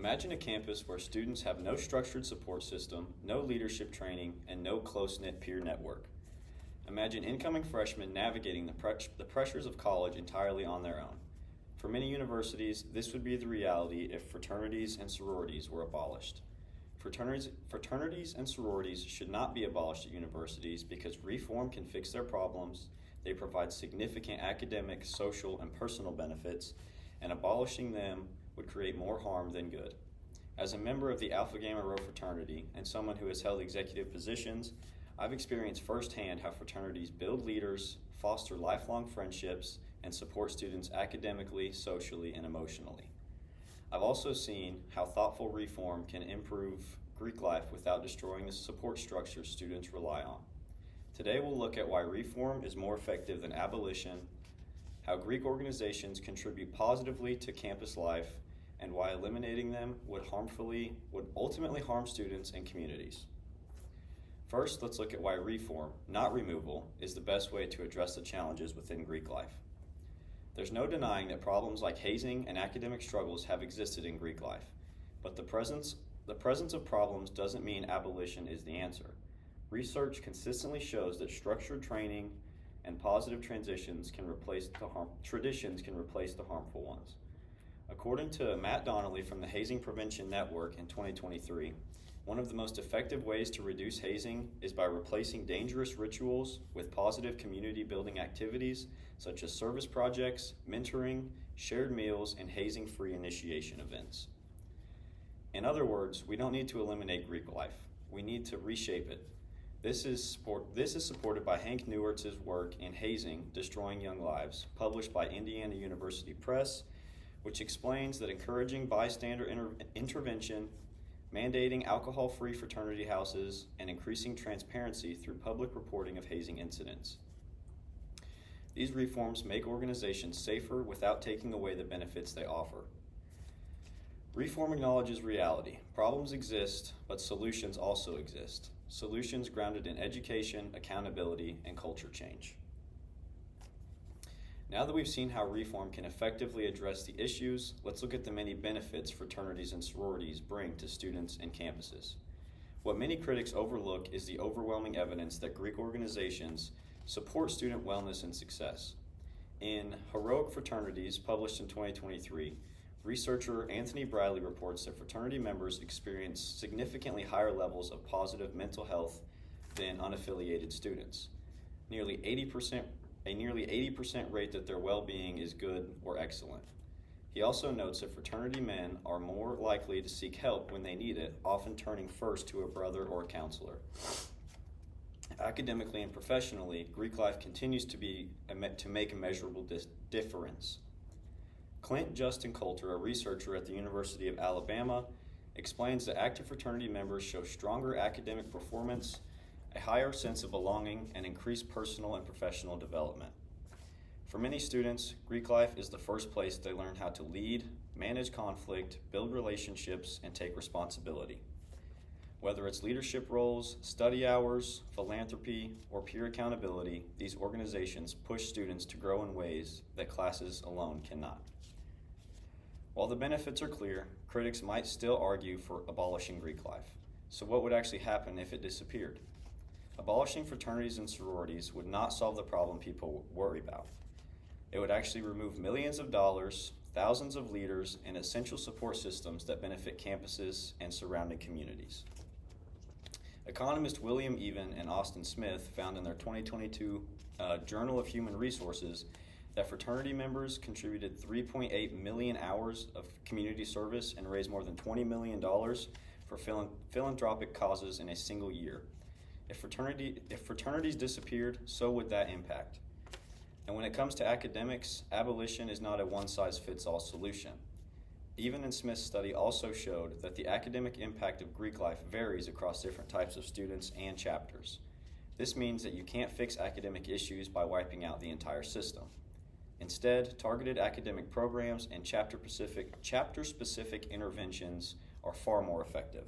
Imagine a campus where students have no structured support system, no leadership training, and no close-knit peer network. Imagine incoming freshmen navigating the pressures of college entirely on their own. For many universities, this would be the reality if fraternities and sororities were abolished. Fraternities and sororities should not be abolished at universities because reform can fix their problems, they provide significant academic, social, and personal benefits, and abolishing them would create more harm than good. As a member of the Alpha Gamma Rho fraternity and someone who has held executive positions, I've experienced firsthand how fraternities build leaders, foster lifelong friendships, and support students academically, socially, and emotionally. I've also seen how thoughtful reform can improve Greek life without destroying the support structures students rely on. Today we'll look at why reform is more effective than abolition, how Greek organizations contribute positively to campus life, and why eliminating them would ultimately harm students and communities. First, let's look at why reform, not removal, is the best way to address the challenges within Greek life. There's no denying that problems like hazing and academic struggles have existed in Greek life, but the presence of problems doesn't mean abolition is the answer. Research consistently shows that structured training and positive traditions can replace the harmful ones. According to Matt Donnelly from the Hazing Prevention Network in 2023, one of the most effective ways to reduce hazing is by replacing dangerous rituals with positive community-building activities such as service projects, mentoring, shared meals, and hazing-free initiation events. In other words, we don't need to eliminate Greek life. We need to reshape it. This is supported by Hank Newertz's work in Hazing, Destroying Young Lives, published by Indiana University Press, which explains that encouraging bystander intervention, mandating alcohol-free fraternity houses, and increasing transparency through public reporting of hazing incidents. These reforms make organizations safer without taking away the benefits they offer. Reform acknowledges reality. Problems exist, but solutions also exist. Solutions grounded in education, accountability, and culture change. Now that we've seen how reform can effectively address the issues, let's look at the many benefits fraternities and sororities bring to students and campuses. What many critics overlook is the overwhelming evidence that Greek organizations support student wellness and success. In Heroic Fraternities, published in 2023, researcher Anthony Bradley reports that fraternity members experience significantly higher levels of positive mental health than unaffiliated students. A nearly 80% rate that their well-being is good or excellent. He also notes that fraternity men are more likely to seek help when they need it, often turning first to a brother or a counselor. Academically and professionally, Greek life continues to make a measurable difference. Clint Justin Coulter, a researcher at the University of Alabama, explains that active fraternity members show stronger academic performance, a higher sense of belonging, and increased personal and professional development. For many students, Greek life is the first place they learn how to lead, manage conflict, build relationships, and take responsibility. Whether it's leadership roles, study hours, philanthropy, or peer accountability, these organizations push students to grow in ways that classes alone cannot. While the benefits are clear, critics might still argue for abolishing Greek life. So what would actually happen if it disappeared? Abolishing fraternities and sororities would not solve the problem people worry about. It would actually remove millions of dollars, thousands of leaders, and essential support systems that benefit campuses and surrounding communities. Economist William Even and Austin Smith found in their 2022 Journal of Human Resources that fraternity members contributed 3.8 million hours of community service and raised more than $20 million for philanthropic causes in a single year. If fraternities disappeared, so would that impact. And when it comes to academics, abolition is not a one-size-fits-all solution. Even and Smith's study also showed that the academic impact of Greek life varies across different types of students and chapters. This means that you can't fix academic issues by wiping out the entire system. Instead, targeted academic programs and chapter-specific interventions are far more effective.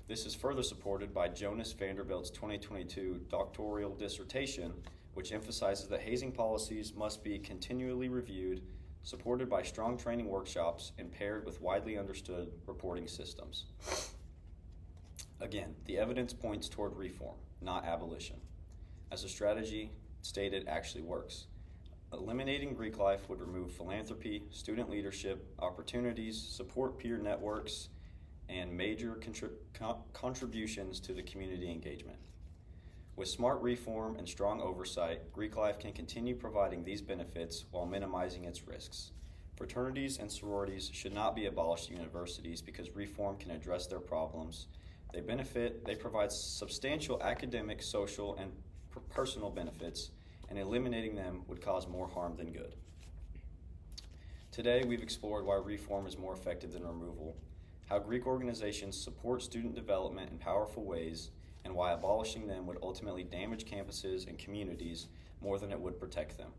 This is further supported by Jonas Vanderbilt's 2022 doctoral dissertation, which emphasizes that hazing policies must be continually reviewed supported by strong training workshops and paired with widely understood reporting systems. Again, the evidence points toward reform, not abolition, as the strategy stated actually works. Eliminating Greek life would remove philanthropy, student leadership, opportunities, support peer networks, and major contributions to the community engagement. With smart reform and strong oversight, Greek life can continue providing these benefits while minimizing its risks. Fraternities and sororities should not be abolished at universities because reform can address their problems. They provide substantial academic, social, and personal benefits, and eliminating them would cause more harm than good. Today, we've explored why reform is more effective than removal, how Greek organizations support student development in powerful ways, and why abolishing them would ultimately damage campuses and communities more than it would protect them.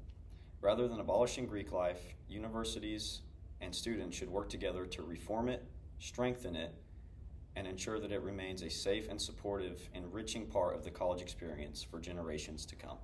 Rather than abolishing Greek life, universities and students should work together to reform it, strengthen it, and ensure that it remains a safe and supportive, enriching part of the college experience for generations to come.